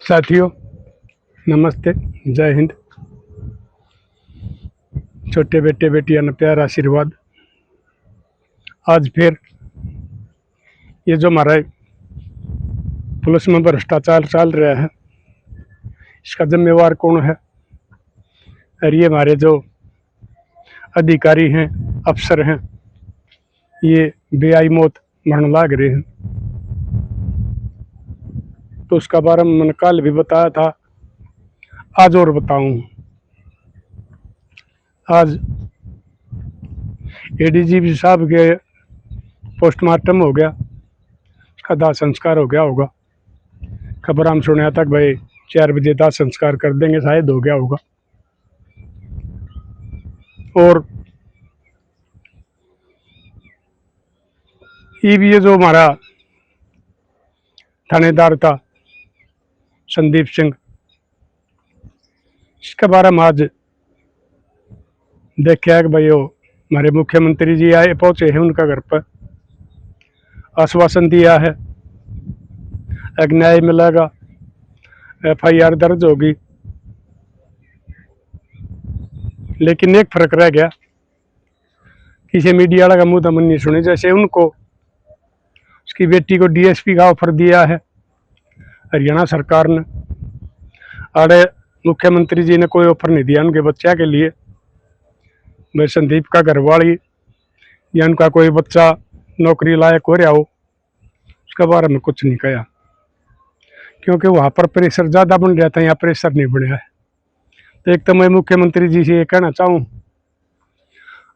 साथियों नमस्ते, जय हिंद। छोटे बेटे बेटियां ने प्यार आशीर्वाद। आज फिर ये जो हमारा पुलिस में भ्रष्टाचार चल रहा है, इसका जिम्मेवार कौन है? और ये हमारे जो अधिकारी हैं, अफसर हैं, ये बेआई मौत मरने लाग रहे हैं। तो उसका बारे में मैंने कल भी बताया था, आज और बताऊं। आज एडीजीपी साहब के पोस्टमार्टम हो गया, उसका दाह संस्कार हो गया होगा। खबर हम सुना तक भाई 4 बजे दाह संस्कार कर देंगे, शायद हो गया होगा। और ये जो हमारा थानेदार था संदीप सिंह, इसके बारे में आज देखा कि भाई वो हमारे मुख्यमंत्री जी आए पहुंचे हैं उनका घर पर, आश्वासन दिया है एक न्याय मिलेगा, FIR दर्ज होगी। लेकिन एक फर्क रह गया, किसी मीडिया वाला का मुंह दमन नहीं सुनी। जैसे उनको उसकी बेटी को DSP का ऑफर दिया है हरियाणा सरकार ने, अरे मुख्यमंत्री जी ने कोई ऑफर नहीं दिया उनके बच्चा के लिए। भाई संदीप का घरवाली या उनका कोई बच्चा नौकरी लायक हो रहा हो, उसके बारे में कुछ नहीं कहा, क्योंकि वहाँ पर प्रेशर ज़्यादा बन रहा था, यहाँ प्रेशर नहीं बना है। तो एक तो मैं मुख्यमंत्री जी से ये कहना चाहूँ,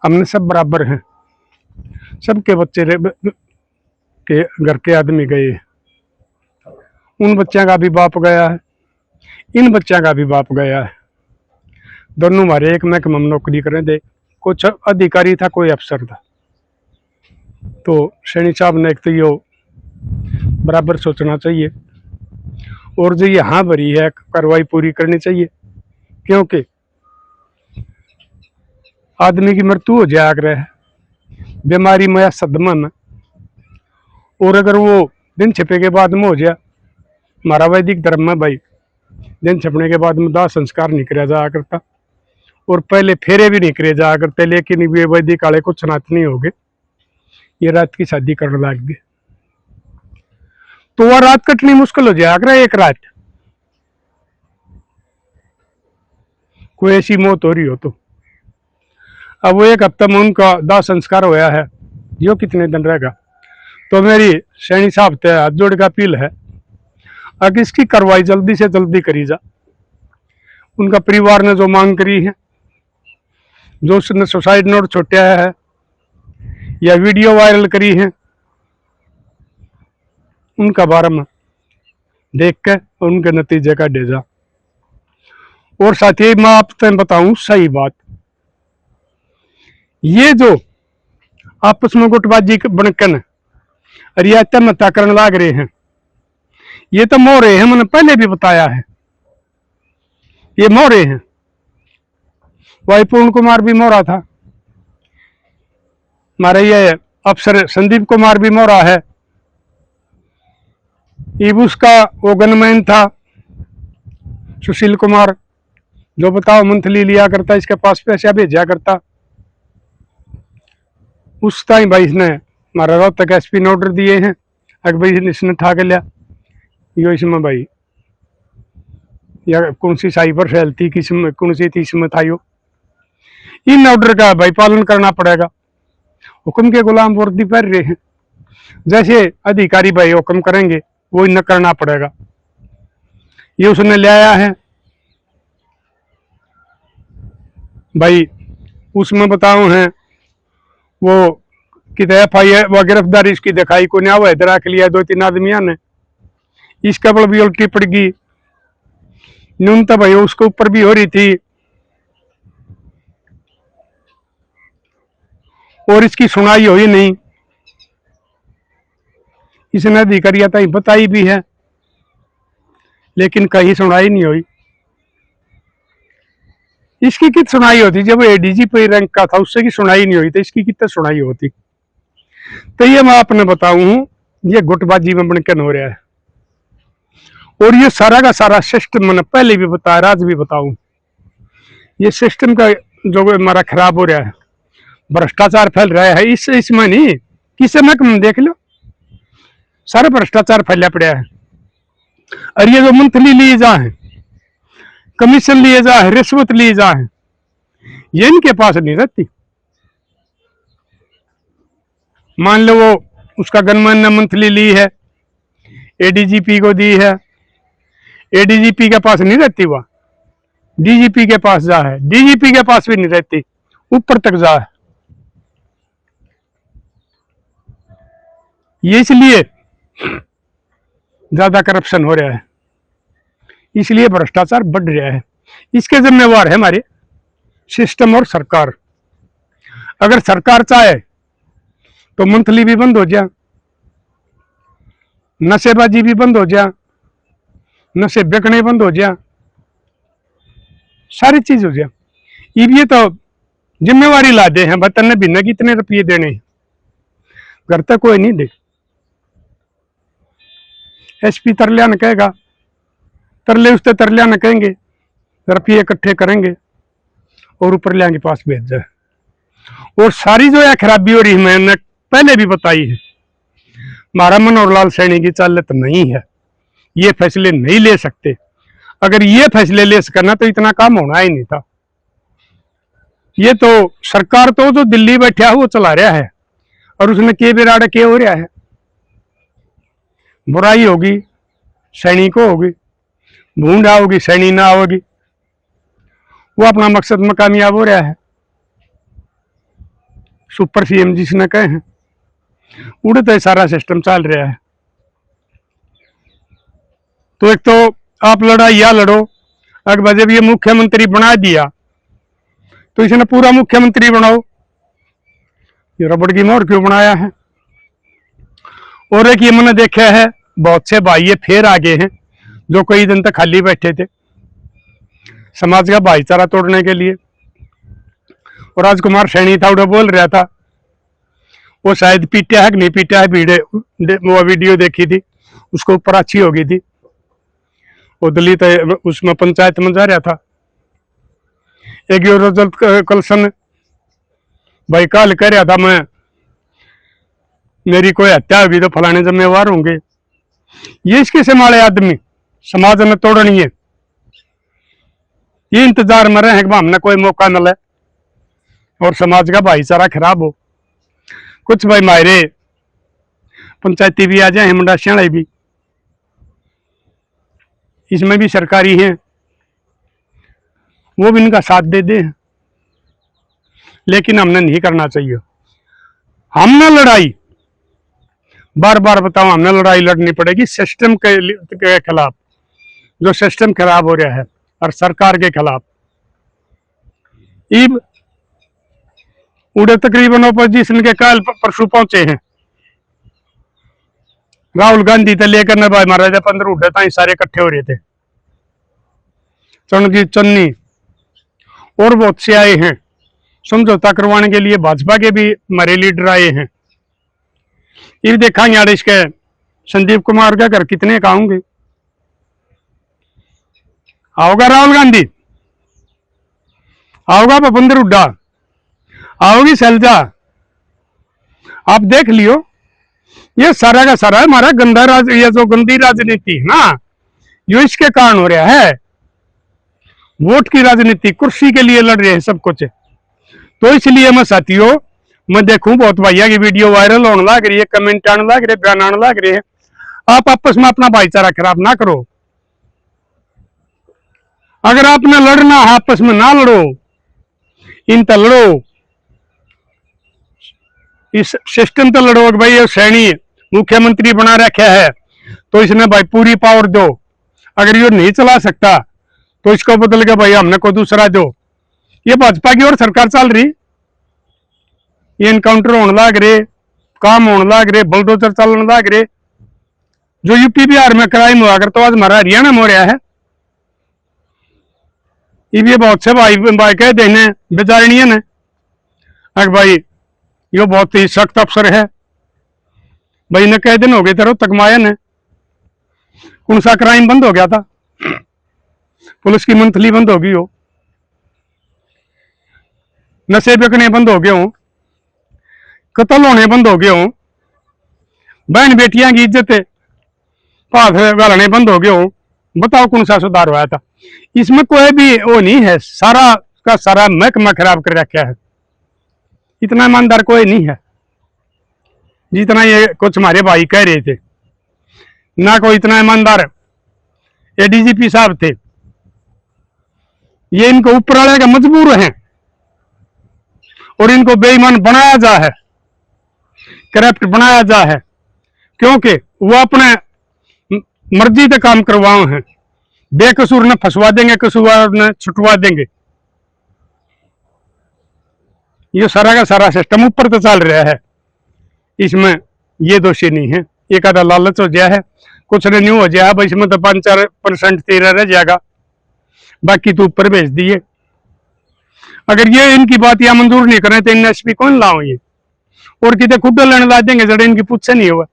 हमने सब बराबर हैं, सबके बच्चे के घर के आदमी गए, उन बच्चों का भी बाप गया है, इन बच्चों का भी बाप गया है। दोनों हमारे एक महकमे में नौकरी करें थे, कुछ अधिकारी था, कोई अफसर था। तो सैनी साहब ने एक तो ये बराबर सोचना चाहिए, और जो यहाँ भरी है कार्रवाई पूरी करनी चाहिए, क्योंकि आदमी की मृत्यु हो जाया करे है बीमारी में या सदमा में, और अगर वो दिन छिपे के बाद में हो जाए, हमारा वैदिक धर्म में भाई दिन छिपने के बाद में दाह संस्कार नहीं किया जाया करता, और पहले फेरे भी नहीं किए जाया करते। लेकिन ये वैदिक काले कुछ सनातनी हो गए, ये रात की शादी करने लग गए, तो वह रात कटनी मुश्किल हो जाया करे। एक रात कोई ऐसी मौत हो रही हो तो, अब वो एक हफ्ता में उनका दाह संस्कार होया है, यो कितने दिन रहेगा? तो मेरी सैनी साहब से हाथ जोड़ का अपील है, अगर इसकी कार्रवाई जल्दी से जल्दी करी जा। उनका परिवार ने जो मांग करी है, जो उसने सुसाइड नोट छुटाया है या वीडियो वायरल करी है, उनका बारे में देख के उनके नतीजे का दे जा। और साथ ही मैं आपसे बताऊं सही बात, ये जो आपस में गुटबाजी बनकर रियायत मता करने लाग रहे हैं, ये तो मोरे हैं, मैंने पहले भी बताया है, ये मोरे हैं। वही पूर्ण कुमार भी मोरा था, हमारे ये अफसर संदीप कुमार भी मोरा है, ईबुस का वो गनमैन था सुशील कुमार, जो बताओ मंथली लिया करता, इसके पास पैसा भेजा करता। उस टाइम भाई इसने हमारा रोहतक SP ने ऑर्डर दिए हैं, अगर भाई इसने ठा के लिया, यो इसमें भाई या कौन सी साइबर फैलती किस्म कौन सी थी इसमें था, यो इन ऑर्डर का भाई पालन करना पड़ेगा। हुक्म के गुलाम वर्दी पहन रहे हैं, जैसे अधिकारी भाई हुक्म करेंगे वो इन्हें करना पड़ेगा। ये उसने ले आया है भाई, उसमें बताओ है वो कितने FIR व गिरफ्तारी इसकी दिखाई को न्याव हैदरा के लिया 2-3 आदमियों ने, इसके बल भी उल्टी पड़ गई, न्यूनतम भाई उसके ऊपर भी हो रही थी, और इसकी सुनाई हुई नहीं। इसने अधिकारिया तक बताई भी है, लेकिन कहीं सुनाई नहीं हुई। इसकी कित सुनाई होती? जब वो ADGP रैंक का था उससे की सुनाई नहीं हुई, तो इसकी कितनी सुनाई होती? तो ये मैं आपने बताऊं, ये गुटबाजी में बनकर हो रहा है। और ये सारा का सारा सिस्टम मैंने पहले भी बताया, आज भी बताऊं, ये सिस्टम का जो हमारा खराब हो रहा है, भ्रष्टाचार फैल रहा है, इसमें नहीं, किसी में देख लो सारा भ्रष्टाचार फैला पड़ा है। और ये जो मंथली लिए जा है, कमीशन लिए जा है, रिश्वत लिए जा है, ये इनके पास नहीं रहती। मान लो वो उसका गनमैन ने मंथली ली है, एडीजीपी को दी है, एडीजीपी के पास नहीं रहती, वह डीजीपी के पास जा है, डीजीपी के पास भी नहीं रहती, ऊपर तक जा है। ये इसलिए ज्यादा करप्शन हो रहा है, इसलिए भ्रष्टाचार बढ़ रहा है। इसके जिम्मेवार है हमारे सिस्टम और सरकार। अगर सरकार चाहे तो मंथली भी बंद हो जाए, नशेबाजी भी बंद हो जाए, नशे बिकने बंद हो जाए, सारी चीज हो जाए। ये तो जिम्मेवारी ला दे हैं, बतन भी न कितने रुपये देने हैं, घर तक कोई नहीं दे। एसपी तरलिया ने कहेगा, तरले उससे तरलिया ने कहेंगे, रुपये इकट्ठे करेंगे और ऊपर लिया के पास भेज जाए। और सारी जो है खराबी हो रही है, मैंने पहले भी बताई है, हमारा मनोहर लाल सैनी की चालत नहीं है, ये फैसले नहीं ले सकते। अगर ये फैसले ले सकना तो इतना काम होना ही नहीं था। ये तो सरकार तो जो दिल्ली बैठा है वो चला रहा है, और उसने के बिराड़ के हो रहा है। बुराई होगी सैनी को होगी, भूंडा होगी सैनी ना होगी, वो अपना मकसद में कामयाब हो रहा है। सुपर सीएम जिसने कहे हैं, उड़ते सारा सिस्टम चल रहा है। तो एक तो आप लड़ाई या लड़ो, अगर जब ये मुख्यमंत्री बना दिया तो इसने पूरा मुख्यमंत्री बनाओ, ये रबड़ की मोहर क्यों बनाया है। और एक ये मैंने देखा है, बहुत से भाई ये फिर आगे हैं जो कई दिन तक खाली बैठे थे समाज का भाईचारा तोड़ने के लिए। और राजकुमार सैनी था, उड़ा बोल रहा था, वो शायद पीटा है कि नहीं पीटा है, वो वीडियो देखी थी, उसको ऊपर अच्छी हो गई थी। वो दलित उसमें पंचायत में जा रहा था, एक रजत कलसन भाई काल कह रहा था, मैं मेरी कोई हत्या होगी तो फलाने जिम्मेवार होंगे। ये इसके से माले आदमी समाज में तोड़नी है, ये इंतजार में रहे कि हमने कोई मौका मिले और समाज का भाईचारा खराब हो। कुछ भाई मायरे पंचायती भी आ जाए, मुंडा श्याणे भी, इसमें भी सरकारी हैं, वो भी इनका साथ दे दे। लेकिन हमने नहीं करना चाहिए। हमने लड़ाई बार बार बताओ, हमने लड़ाई लड़नी पड़ेगी सिस्टम के खिलाफ, जो सिस्टम खराब हो रहा है, और सरकार के खिलाफ। ईब उड़े तकरीबन अपोजिशन के काल परसों पहुंचे हैं राहुल गांधी से लेकर न भाई महाराजा 15 उड़े ताई सारे इकट्ठे हो रहे थे, चरणजीत चन्नी और बहुत से आए हैं समझौता करवाने के लिए। भाजपा के भी हमारे लीडर आए हैं। ये देखा यार, इसके संदीप कुमार का घर कितने का होंगे। आओगा राहुल गांधी, आओगा भूपेंद्र हुड्डा, आओगी शैलजा, आप देख लियो। ये सारा का सारा हमारा गंदा ये जो गंदी राजनीति है ना, जो इसके कारण हो रहा है। वोट की राजनीति, कुर्सी के लिए लड़ रहे हैं सब कुछ। तो इसलिए मैं साथियों, मैं देखूं बहुत भैया की वीडियो वायरल होने लग रही है, कमेंट आने लग रहे, बयान आने लग रहे हैं। आप आपस में अपना भाईचारा खराब ना करो। अगर आपने लड़ना है आपस में ना लड़ो, इन तो लड़ो, इस सिस्टम तो लड़ो। भाई ये सैनी मुख्यमंत्री बना रखा है तो इसने भाई पूरी पावर दो। अगर ये नहीं चला सकता तो इसको बदल के भाई हमने को दूसरा दो। ये भाजपा की और सरकार चल रही, ये इनकाउंटर होने लग रहे, काम होने लग रहे, बुलडोजर चलने लग रहे। जो यूपी बिहार में क्राइम हुआ कर तो आज हमारा हरियाणा में हो रहा है। ये बहुत से भाई कह देने बेचारणियन है, अगर भाई यो बहुत ही सख्त अफसर है भाई, ने कह दिन हो गए तेरो तकमायन है। कौन सा क्राइम बंद हो गया था? पुलिस की मंथली बंद हो गई हो, नशे बिकने बंद हो गए हो, कत्ल होने बंद हो गए हो, बहन बेटियां की इज्जत भाथ गालने बंद हो गए हो। बताओ कौन सा सुधार हुआ था? इसमें कोई भी वो नहीं है, सारा का सारा महकमा खराब कर रखा है। इतना ईमानदार कोई नहीं है जितना ये कुछ हमारे भाई कह रहे थे। ना कोई इतना ईमानदार एडीजीपी साहब थे। ये इनको ऊपर वाले का मजबूर हैं और इनको बेईमान बनाया जा है, करप्ट बनाया जा है, क्योंकि वो अपने मर्जी से काम करवाओ हैं। बेकसूर ने फंसवा देंगे, कसूरवार ने छुटवा देंगे। ये सारा का सारा सिस्टम ऊपर तो चल रहा है, इसमें ये दोषी नहीं है। एक आधा लालच हो गया है, कुछ ने न्यू हो गया है, इसमें तो 5-4% तेरा रह जाएगा, बाकी तो ऊपर भेज दिए। अगर ये इनकी बात या मंजूर नहीं करें तो इन एसपी कौन लाओ ये? और कितने खुड्डो लेने ला देंगे जड़े इनकी पूछ से नहीं हुआ।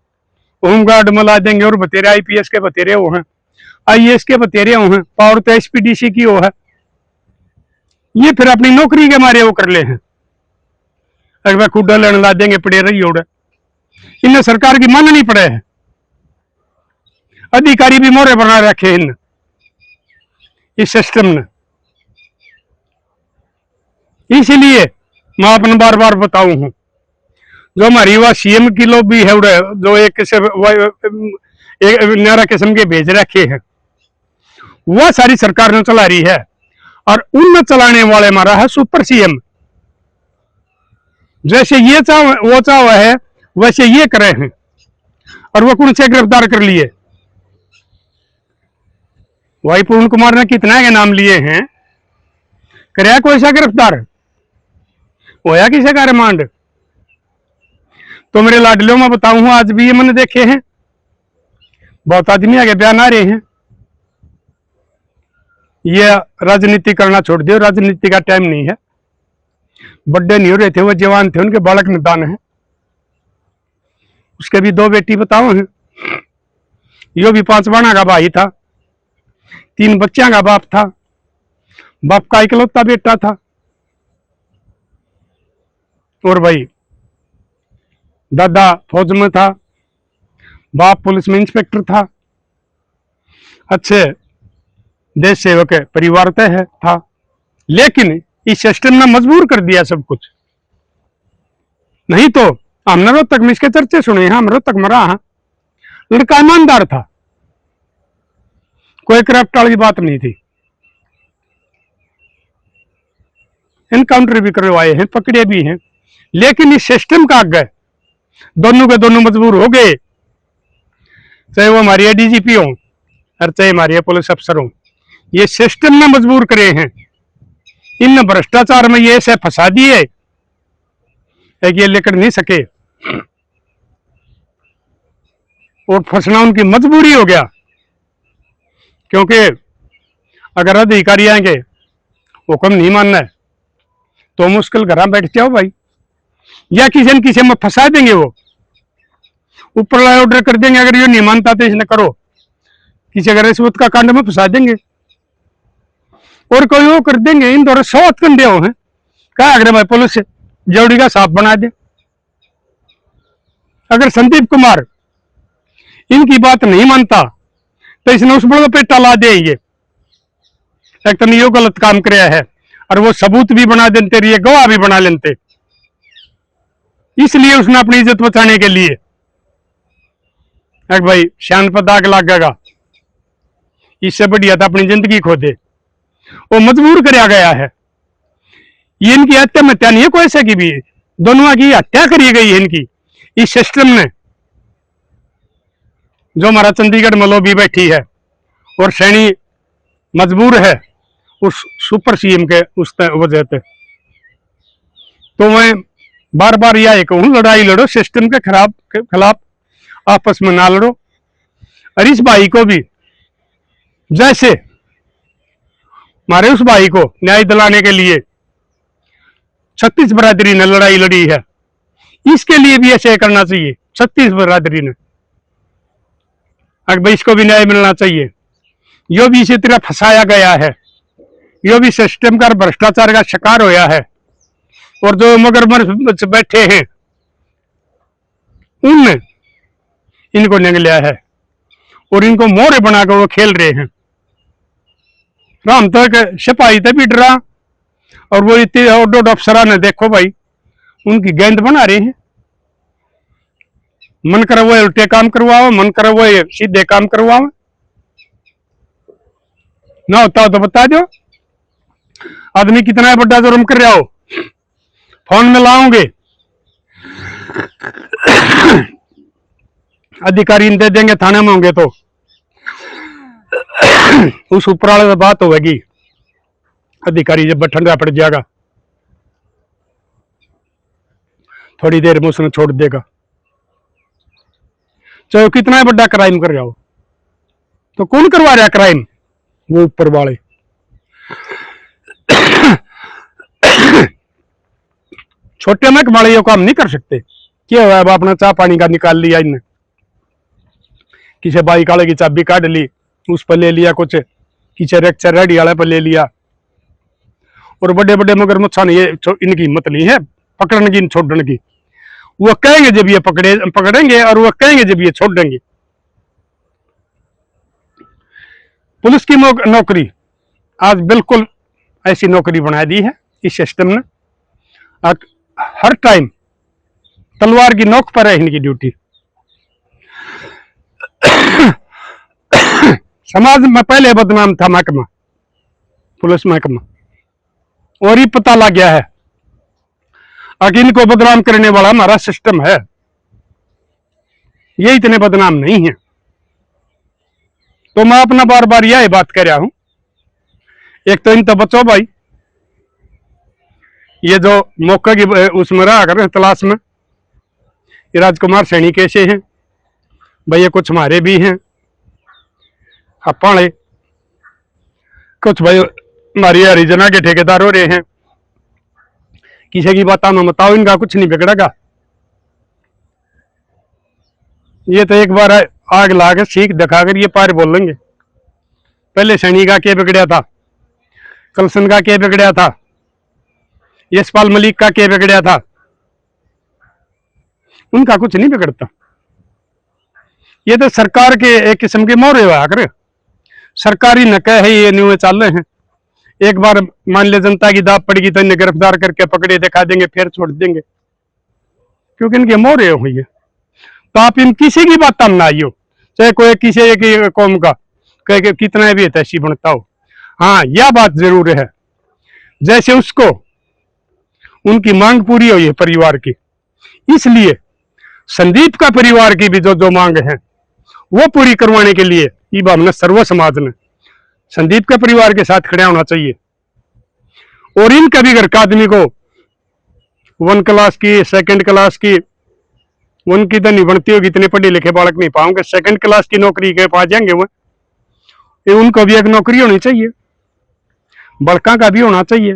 होमगार्ड में ला देंगे और बतेरे आईपीएस के बतेरे वो हैं, आईएएस के बतेरे वो हैं, पावर तो एसपीडीसी की वो है। ये फिर अपनी नौकरी के मारे वो कर ले हैं। अगर खुड्डा लेने ला देंगे पड़े रही उड़े, इन्हें सरकार की माननी पड़े है। अधिकारी भी मोरे बना रखे इन इस सिस्टम ने। इसलिए मैं अपने बार बार बताऊं हूं, जो हमारी वह सीएम की लॉबी है उड़े, जो एक नारा किस्म के भेज रखे हैं, वह सारी सरकार ने चला रही है। और उन चलाने वाले हमारा है सुपर सीएम। जैसे ये वो चाह है वैसे ये करे हैं। और वो कौन से गिरफ्तार कर लिए? वही पूर्ण कुमार ने कितना के नाम लिए हैं, कराया कोई सा गिरफ्तार? होया किसी का रिमांड? तो मेरे लाडलियों में बताऊं, आज भी ये मैंने देखे हैं, बहुत आदमी आगे बयान आ रहे हैं। ये राजनीति करना छोड़ दियो, राजनीति का टाइम नहीं है। बड़े नहीं हो रहे थे, वो जवान थे, उनके बालक निदान है। उसके भी 2 बेटी बताओ हैं। यो भी 5 बाणा का भाई था, 3 बच्चियां का बाप था, बाप का इकलौता बेटा था। और भाई दादा फौज में था, बाप पुलिस में इंस्पेक्टर था, अच्छे देश सेवक परिवार तय है था। लेकिन इस सिस्टम ने मजबूर कर दिया सब कुछ। नहीं तो हमने रोहतक में इसके चर्चे सुने हैं, हम रोहतक में रहा, लड़का ईमानदार था, कोई करप्ट वाली बात नहीं थी। इनकाउंटर भी करवाए हैं, पकड़े भी हैं, लेकिन इस सिस्टम का आगे दोनों के दोनों मजबूर हो गए। चाहे वो हमारी एडीजीपी हो और चाहे हमारे पुलिस अफसर हो, ये सिस्टम में मजबूर करे हैं। इन भ्रष्टाचार में ये ऐसे फंसा दिए कि ये लेकर नहीं सके और फंसना उनकी मजबूरी हो गया। क्योंकि अगर अधिकारी आएंगे हुक्म नहीं मानना है तो मुश्किल घर बैठ जाओ भाई, या किसी न किसी में फंसा देंगे। वो ऊपर वाला ऑर्डर कर देंगे, अगर ये नहीं मानता तो इसने करो, किसी अगर रिश्वत का कांड में फंसा देंगे। और कोई वो कर देंगे, इन दौरे 100 कंधे हो हैं, कहा अगर भाई पुलिस जौड़ी का साफ बना दे। अगर संदीप कुमार इनकी बात नहीं मानता तो इसने उस बड़ो पेटा ला दे। ये एक तो यो गलत काम कराया है और वो सबूत भी बना देते रहिए, गवाह भी बना लेते। इसलिए उसने अपनी इज्जत बचाने के लिए एक भाई शान पर दाग लागेगा, इससे बढ़िया था अपनी जिंदगी खो दे। वो मजबूर कराया गया है। ये इनकी हत्या में हत्या नहीं है कोई से की भी, दोनों की हत्या करी गई है इनकी इस सिस्टम ने। जो हमारा चंडीगढ़ में लॉबी बैठी है और सैनी मजबूर है उस सुपर सीएम के उस वजह से। तो मैं बार बार यह कहूं, लड़ाई लड़ो सिस्टम के खिलाफ, आपस में ना लड़ो। और इस भाई को भी जैसे हमारे उस भाई को न्याय दिलाने के लिए 36 बरादरी ने लड़ाई लड़ी है, इसके लिए भी ऐसे करना चाहिए 36 बरादरी ने। अगर भाई इसको भी न्याय मिलना चाहिए। यो भी इसी तरह फंसाया गया है, यो भी सिस्टम का भ्रष्टाचार का शिकार होया है। और जो मगरमच्छ बैठे हैं उनने इनको निगल लिया है और इनको मोरे बनाकर वो खेल रहे हैं। राम तक सिपाही तक भी डरा और वो इतने अफसरा ने देखो भाई उनकी गेंद बना रहे हैं। मन करे वो उल्टे काम करवाओ, मन करे वो सीधे काम करवाओ। ना होता हो तो बता दो। आदमी कितना बड़ा जुर्म कर रहा हो, फोन में लाओगे अधिकारी दे देंगे, थाने में होंगे तो उस ऊपर वाले से बात होगी। अधिकारी जब ठंडा पड़ जाएगा थोड़ी देर में उसने छोड़ देगा। चाहे कितना बड़ा क्राइम कर रहा हो, तो कौन करवा रहा क्राइम? वो ऊपर वाले। छोटे में वाले ये काम नहीं कर सकते। क्या हुआ, अब अपना चाह पानी का निकाल लिया इनने, किसी बाइक वाले की चाबी काट ली, उस पर ले लिया कुछ, किसी रेक्चर रेडी वाले पर ले लिया। और बड़े बड़े मगरमच्छा ने ये इनकी हिम्मत नहीं है पकड़ने की, छोड़ने की। वो कहेंगे जब ये पकड़ेंगे और वो कहेंगे जब ये छोड़ देंगे। पुलिस की नौकरी आज बिल्कुल ऐसी नौकरी बना दी है इस सिस्टम ने। हर टाइम तलवार की नोक पर है इनकी ड्यूटी। समाज में पहले बदनाम था महकमा, पुलिस महकमा, और ही पता लग गया है कि इनको बदनाम करने वाला हमारा सिस्टम है। ये इतने बदनाम नहीं है। तो मैं अपना बार बार यह बात कर रहा हूं, एक तो इन तो बचो भाई, ये जो मौके की उसमें रहा कर तलाश में, ये राजकुमार सैनी कैसे हैं भाई, ये कुछ हमारे भी हैं अपाड़े, कुछ भाई हमारी हरिजना के ठेकेदार हो रहे हैं। किसी की बात में बताओ, इनका कुछ नहीं बिगड़ेगा। ये तो एक बार आग लाकर सीख दिखाकर ये पार बोल लेंगे। पहले सैनी का क्या बिगड़ा था, कलसन का क्या बिगड़ा था, यशपाल मलिक का क्या बिगड़ा था, उनका कुछ नहीं बिगड़ता। ये तो सरकार के एक किस्म के मोहरे हुआ कर, सरकारी नके है ये न्यू चाल रहे हैं। एक बार मान ले जनता की दाब पड़ेगी तो इन्हें गिरफ्तार करके पकड़े दिखा देंगे, फिर छोड़ देंगे, क्योंकि इनके मोहरे हुई है। तो आप इन किसी की बात ना आइयो, चाहे कोई किसी एक कौम का कितना भी तैसी बनता हो। हाँ, यह बात जरूर है, जैसे उसको उनकी मांग पूरी हुई है परिवार की, इसलिए संदीप का परिवार की भी जो मांग है वो पूरी करवाने के लिए ये हमने सर्व समाज ने संदीप के परिवार के साथ खड़ा होना चाहिए। और इन कभी घर का आदमी को 1 क्लास की, 2nd क्लास की, उनकी तो नहीं बनती होगी, इतने पढ़े लिखे बालक नहीं पाओगे, 2nd क्लास की नौकरी के पास जाएंगे वो, उनको भी एक नौकरी होनी चाहिए, बड़का का भी होना चाहिए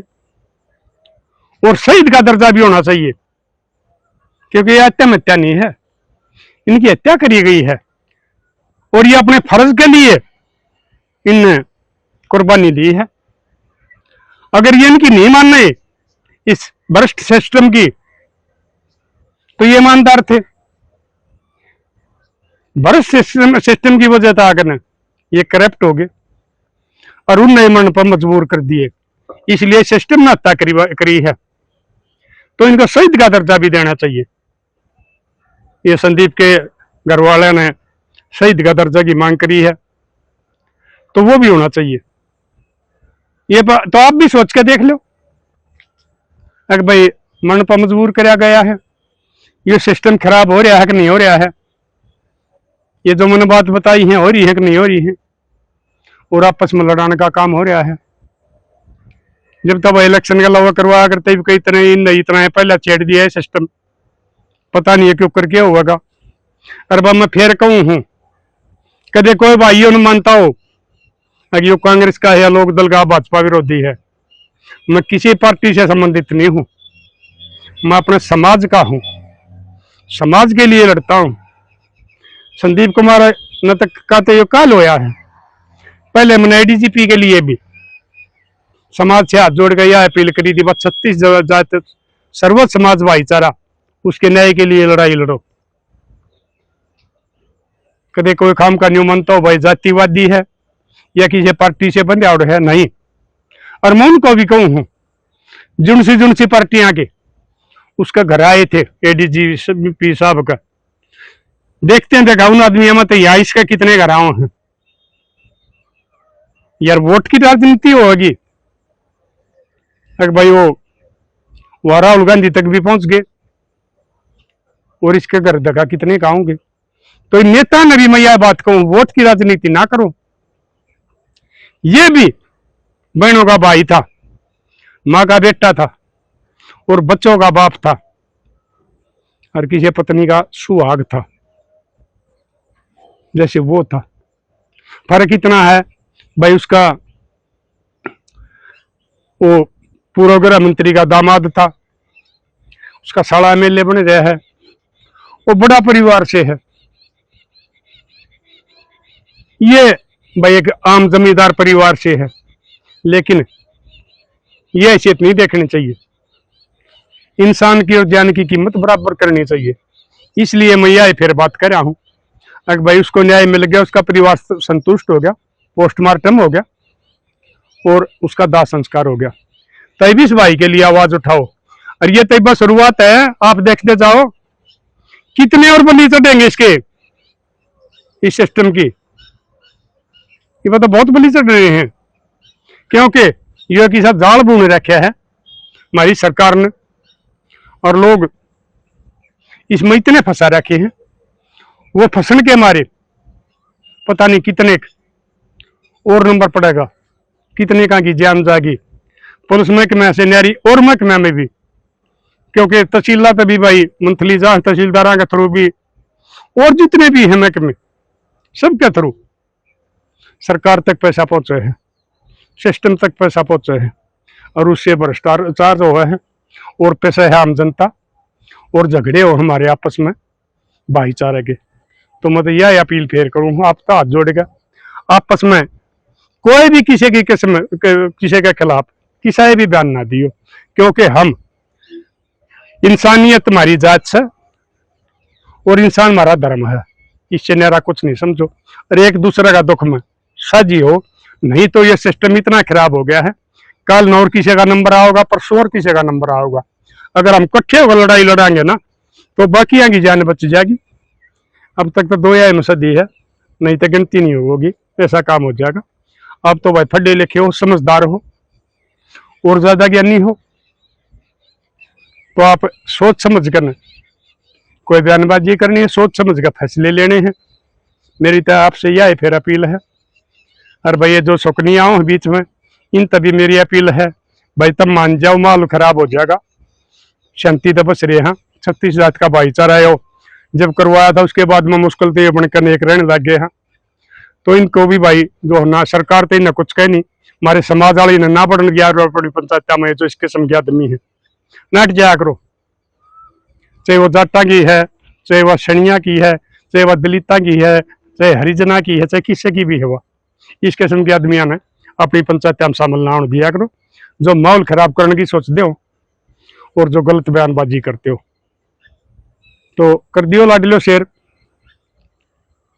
और शहीद का दर्जा भी होना चाहिए, क्योंकि ये हत्या नहीं है, इनकी हत्या करी गई है और ये अपने फर्ज के लिए इन कुर्बानी दी है। अगर ये इनकी नहीं मान रहे इस भ्रष्ट सिस्टम की, तो ये ईमानदार थे। भ्रष्ट सिस्टम की वजह से आकर ये करप्ट हो गए और उनने मन पर मजबूर कर दिए, इसलिए सिस्टम ने हत्या करी है। तो इनको शहीद का दर्जा भी देना चाहिए। ये संदीप के घर वाले ने शहीद का दर्जा की मांग करी है, तो वो भी होना चाहिए। ये तो आप भी सोच के देख लो, अगर भाई मन पर मजबूर कराया गया है, ये सिस्टम खराब हो रहा है कि नहीं हो रहा है, ये जो मैंने बात बताई है हो रही है कि नहीं हो रही है, और आपस में लड़ाने का काम हो रहा है। जब तब इलेक्शन का लवा करवा करते कई इतना पहले छेड़ दिया है सिस्टम, पता नहीं है क्यों करके होगा। अरे मैं फिर कहूं हूं, कदे कोई भाइयों ने मानता हो कि यो कांग्रेस का है या लोक दल का भाजपा विरोधी है, मैं किसी पार्टी से संबंधित नहीं हूं, मैं अपने समाज का हूं, समाज के लिए लड़ता हूं। संदीप कुमार न तक का तो ये काल होया है। पहले मैंने एडीजीपी के लिए भी समाज से हाथ जोड़ के यह अपील करी थी, बस 36 जात सर्व समाज भाईचारा उसके न्याय के लिए लड़ाई लड़ो। कदे कोई काम का न्यू मानता हो भाई जातिवादी है या किसी पार्टी से बंधे आउट है, नहीं। और मैं उनको भी कहूं हूं, जुन सी पार्टियां के उसका घर आए थे एडीजीपी साहब का, देखते हैं देखा उन आदमी मत या इसका कितने घर आओ हैं यार। वोट की राजनीति होगी। अगर भाई वो राहुल गांधी तक भी पहुंच गए और इसके घर देखा कितने का होंगे। तो नेता ने भी मैं यह बात कहूं, वोट की राजनीति ना करो। ये भी बहनों का भाई था, माँ का बेटा था और बच्चों का बाप था और किसी पत्नी का सुहाग था, जैसे वो था। फर्क इतना है भाई, उसका वो पूर्व गृह मंत्री का दामाद था, उसका साला एमएलए बन गया है, वो बड़ा परिवार से है। ये भाई एक आम जमींदार परिवार से है, लेकिन ये हैसियत नहीं देखनी चाहिए। इंसान की और जान की कीमत बराबर करनी चाहिए। इसलिए मैं यह फिर बात कर रहा हूं, अगर भाई उसको न्याय मिल गया, उसका परिवार संतुष्ट हो गया, पोस्टमार्टम हो गया और उसका दाह संस्कार हो गया, तभी इस भाई के लिए आवाज उठाओ। और ये तैयबा शुरुआत है, आप देखते जाओ कितने और बली चढ़ेंगे इसके, इस सिस्टम की। ये तो बहुत बली चढ़ रहे हैं, क्योंकि ये के साथ जाल बुन रखा है हमारी सरकार ने, और लोग इसमें इतने फंसा रखे हैं, वो फंसन के मारे पता नहीं कितने और नंबर पड़ेगा, कितने का की जान जाएगी पुलिस महकमे से न्यारी और महकमे में भी। क्योंकि तहसीलदार तभी भाई मंथली जा, तहसीलदार के थ्रू भी और जितने भी हैं महकमे सबके थ्रू सरकार तक पैसा पहुंचे है, सिस्टम तक पैसा पहुंचे है, और उससे भ्रष्टाचार जो है और पैसा है आम जनता और झगड़े और हमारे आपस में भाईचारे के। तो मैं तो यह अपील फेर करूँ, आपका हाथ जोड़ेगा, आपस में कोई भी किसी की किस्म किसी के खिलाफ किसी भी बयान ना दियो, क्योंकि हम इंसानियत हमारी जात से और इंसान हमारा धर्म है, इससे न्यारा कुछ नहीं समझो। और एक दूसरे का दुख में साझी हो, नहीं तो ये सिस्टम इतना खराब हो गया है, कल और किसी का नंबर आओगा, परसों और किसी का नंबर आओगा। अगर हम इकट्ठे होकर लड़ाई लड़ाएंगे ना तो बाकी की जान बच जाएगी। अब तक तो 2 सदी है, नहीं तो गिनती नहीं होगी, ऐसा काम हो जाएगा। अब तो भाई पढ़े लिखे हो, समझदार हो और ज्यादा ज्ञानी हो, तो आप सोच समझ कर कोई बयानबाजी करनी है, सोच समझ कर फैसले लेने हैं। मेरी तो आपसे यह फिर अपील है। और भाई ये जो शौकनियाँ हो बीच में, इन तभी मेरी अपील है भाई, तब मान जाओ, माल खराब हो जाएगा। शांति तो बस रहे हैं, 36 जात का भाईचारा है, जब करवाया था उसके बाद में मुश्किल तो ये बनकर एक रहने लग गए हैं। तो इनको भी भाई जो ना सरकार तो इन्हें कुछ कह नहीं, हमारे समाज वाले ने ना पढ़ने गया अपनी पंचायत में जो इस किस्म के आदमी है, नट जाया करो। चाहे वो जाटा की है, चाहे वह शनिया की है, चाहे वह दलिता की है, चाहे हरिजना की है, चाहे किसी की भी है, वह इस किस्म के आदमियों ने अपनी पंचायत में शामिल ना होने दिया करो, जो माहौल खराब करने की सोचते हो और जो गलत बयानबाजी करते हो। तो कर दियो लाडलो शेयर।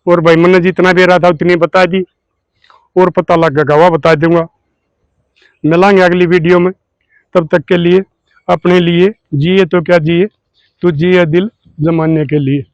और भाई मैंने जितना भी रहा था उतनी बता दी, और पता लगेगा वह बता दूंगा। मिलेंगे अगली वीडियो में, तब तक के लिए अपने लिए जिए तो क्या जिए, तू जिए दिल जमाने के लिए।